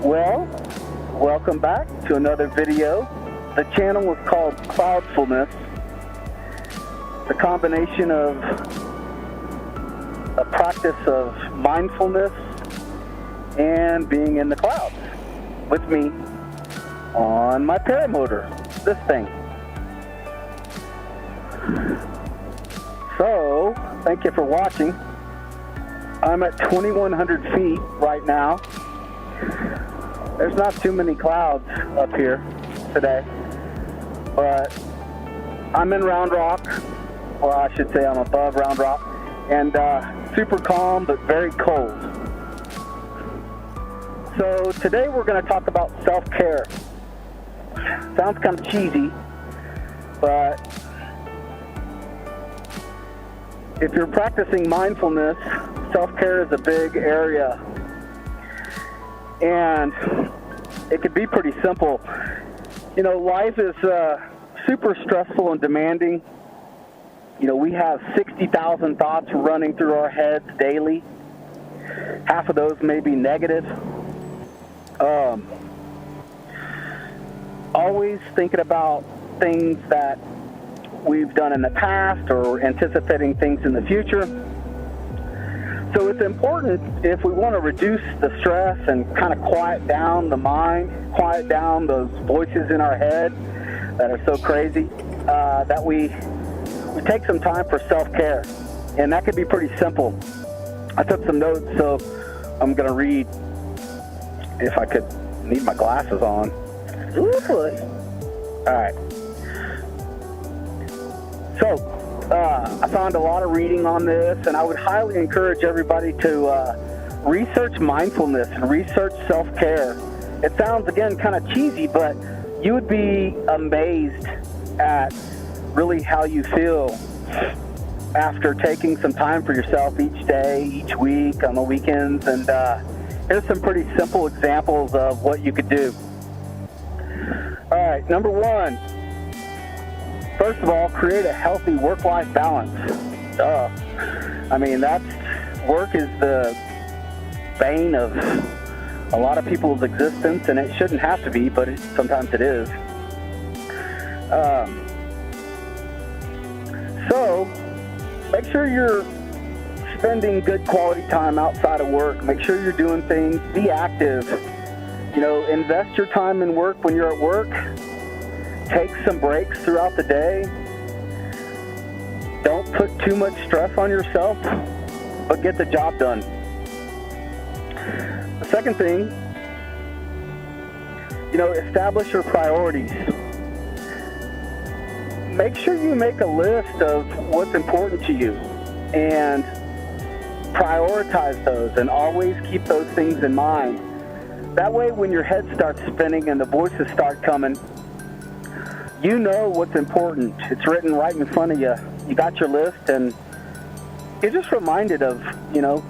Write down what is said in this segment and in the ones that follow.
Well, welcome back to another video. The channel is called Cloudfulness. The combination of a practice of mindfulness and being in the clouds with me on my paramotor, this thing. So, thank you for watching. I'm at 2,100 feet right now. There's not too many clouds up here today, but I'm in Round Rock, or I should say I'm above Round Rock, and super calm but very cold. So today we're going to talk about self-care. Sounds kind of cheesy, but if you're practicing mindfulness, self-care is a big area. And it could be pretty simple. You know, life is super stressful and demanding. You know, we have 60,000 thoughts running through our heads daily. Half of those may be negative. Always thinking about things that we've done in the past or anticipating things in the future. So it's important, if we want to reduce the stress and kind of quiet down the mind, quiet down those voices in our head that are so crazy, that we take some time for self-care. And that could be pretty simple. I took some notes, so I'm going to read, if I could need my glasses on. Ooh, boy. All right. So, I found a lot of reading on this, and I would highly encourage everybody to research mindfulness and research self-care. It sounds, again, kind of cheesy, but you would be amazed at really how you feel after taking some time for yourself each day, each week, on the weekends. And here's some pretty simple examples of what you could do. All right, number one. First of all, create a healthy work-life balance. I mean, work is the bane of a lot of people's existence, and it shouldn't have to be, but sometimes it is. So, make sure you're spending good quality time outside of work. Make sure you're doing things. Be active. You know, invest your time in work when you're at work. Take some breaks throughout the day. Don't put too much stress on yourself, but get the job done. The second thing, you know, establish your priorities. Make sure you make a list of what's important to you and prioritize those, and always keep those things in mind. That way, when your head starts spinning and the voices start coming, you know what's important. It's written right in front of you. You got your list, and you're just reminded of, you know,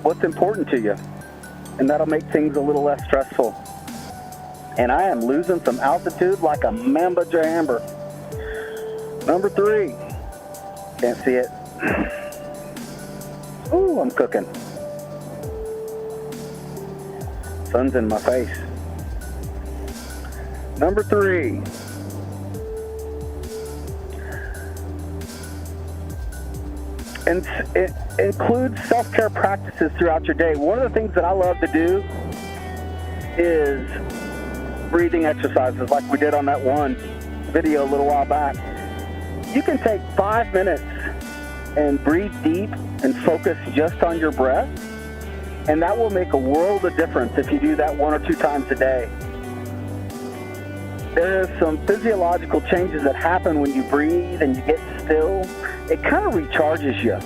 what's important to you. And that'll make things a little less stressful. And I am losing some altitude like a mamba jamber. Number 3. Can't see it. Ooh, I'm cooking. Sun's in my face. Number 3. And it includes self-care practices throughout your day. One of the things that I love to do is breathing exercises like we did on that one video a little while back. You can take 5 minutes and breathe deep and focus just on your breath, and that will make a world of difference if you do that 1 or 2 times a day. There are some physiological changes that happen when you breathe and you get still. It kind of recharges you.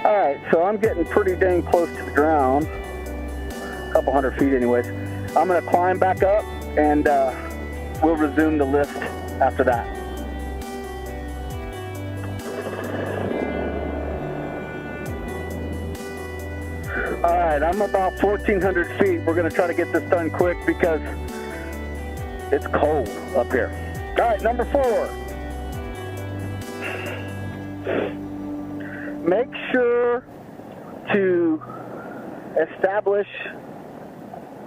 All right, so I'm getting pretty dang close to the ground, a couple hundred feet anyways. I'm going to climb back up, and we'll resume the lift after that. All right, I'm about 1,400 feet. We're going to try to get this done quick because it's cold up here. All right, number 4. Make sure to establish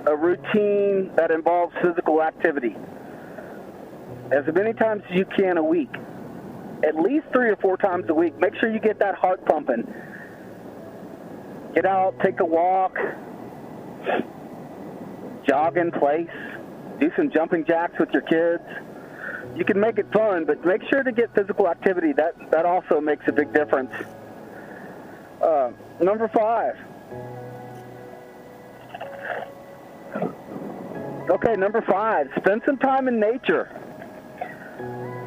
a routine that involves physical activity as many times as you can a week. At least 3 or 4 times a week. Make sure you get that heart pumping. Get out, take a walk, jog in place, do some jumping jacks with your kids. You can make it fun, but make sure to get physical activity. That also makes a big difference. Number 5. Okay, number 5, spend some time in nature.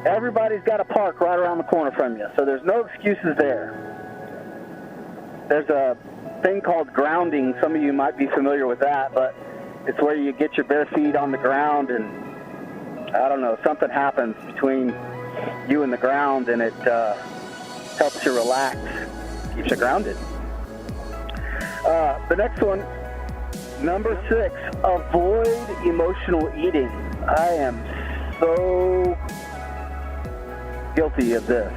Everybody's got a park right around the corner from you, so there's no excuses there. There's a thing called grounding. Some of you might be familiar with that, but it's where you get your bare feet on the ground and, I don't know, something happens between you and the ground, and it helps you relax, keeps you grounded. The next one, number 6, avoid emotional eating. I am so guilty of this.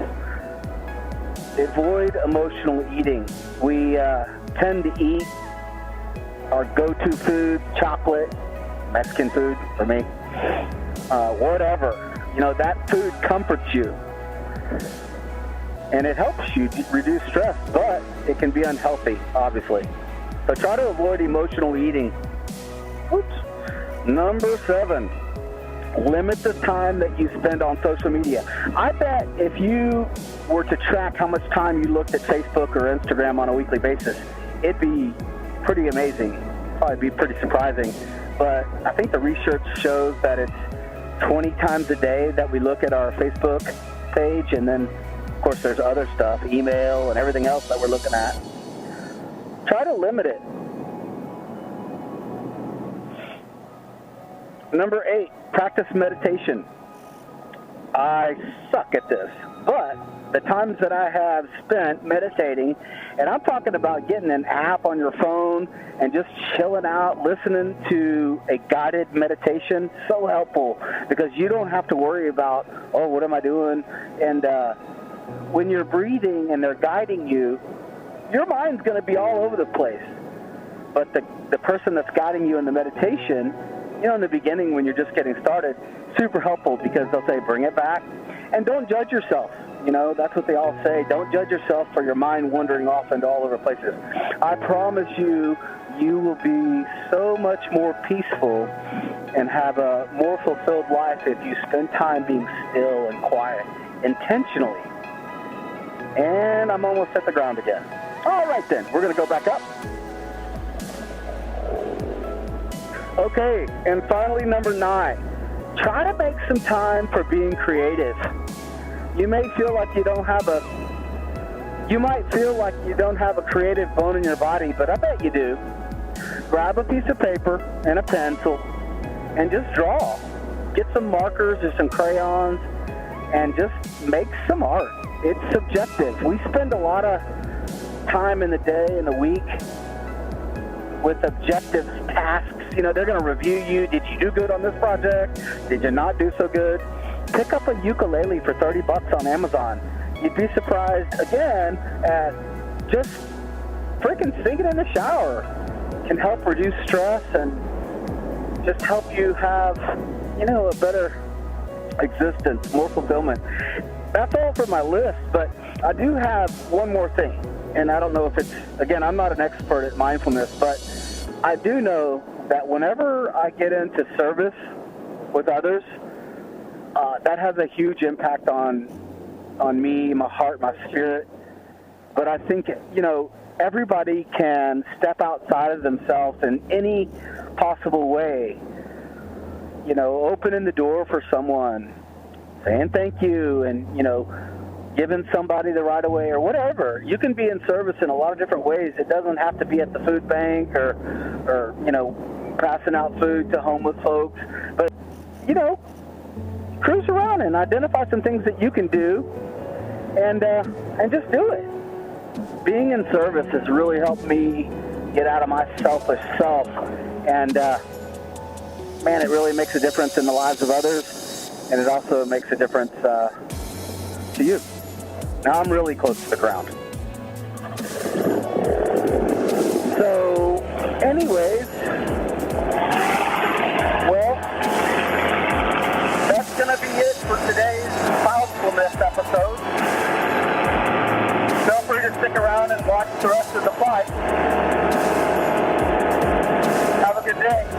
Avoid emotional eating. We tend to eat our go-to food, chocolate, Mexican food for me, whatever. You know, that food comforts you and it helps you reduce stress, but it can be unhealthy, obviously. So try to avoid emotional eating. Oops. Number 7. Limit the time that you spend on social media. I bet if you were to track how much time you looked at Facebook or Instagram on a weekly basis, it'd be pretty amazing. Probably be pretty surprising. But I think the research shows that it's 20 times a day that we look at our Facebook page, and then, of course, there's other stuff, email and everything else that we're looking at. Try to limit it. Number 8, practice meditation. I suck at this, but the times that I have spent meditating, and I'm talking about getting an app on your phone and just chilling out, listening to a guided meditation, so helpful, because you don't have to worry about, oh, what am I doing? And when you're breathing and they're guiding you, your mind's going to be all over the place. But the person that's guiding you in the meditation, you know, in the beginning when you're just getting started, super helpful, because they'll say, bring it back, and don't judge yourself. You know, that's what they all say. Don't judge yourself for your mind wandering off into all over places. I promise you, you will be so much more peaceful and have a more fulfilled life if you spend time being still and quiet, intentionally. And I'm almost at the ground again. All right, then. We're going to go back up. Okay, and finally, number 9. Try to make some time for being creative. You may feel like you might feel like you don't have a creative bone in your body, but I bet you do. Grab a piece of paper and a pencil and just draw. Get some markers or some crayons and just make some art. It's subjective. We spend a lot of time in the day and the week with objective tasks. You know, they're going to review you. Did you do good on this project? Did you not do so good? Pick up a ukulele for $30 on Amazon. You'd be surprised, again, at just freaking singing in the shower. Can help reduce stress and just help you have, you know, a better existence, more fulfillment. That's all for my list, but I do have one more thing. And I don't know if it's, again, I'm not an expert at mindfulness, but I do know that whenever I get into service with others, that has a huge impact on me, my heart, my spirit. But I think, you know, everybody can step outside of themselves in any possible way. You know, opening the door for someone, saying thank you, and, you know, giving somebody the right of way or whatever. You can be in service in a lot of different ways. It doesn't have to be at the food bank or you know, passing out food to homeless folks. But, you know, cruise around and identify some things that you can do and just do it. Being in service has really helped me get out of my selfish self. And, man, it really makes a difference in the lives of others. And it also makes a difference to you. Now I'm really close to the ground. So, anyways, for today's cloudfulness episode. Feel free to stick around and watch the rest of the flight. Have a good day.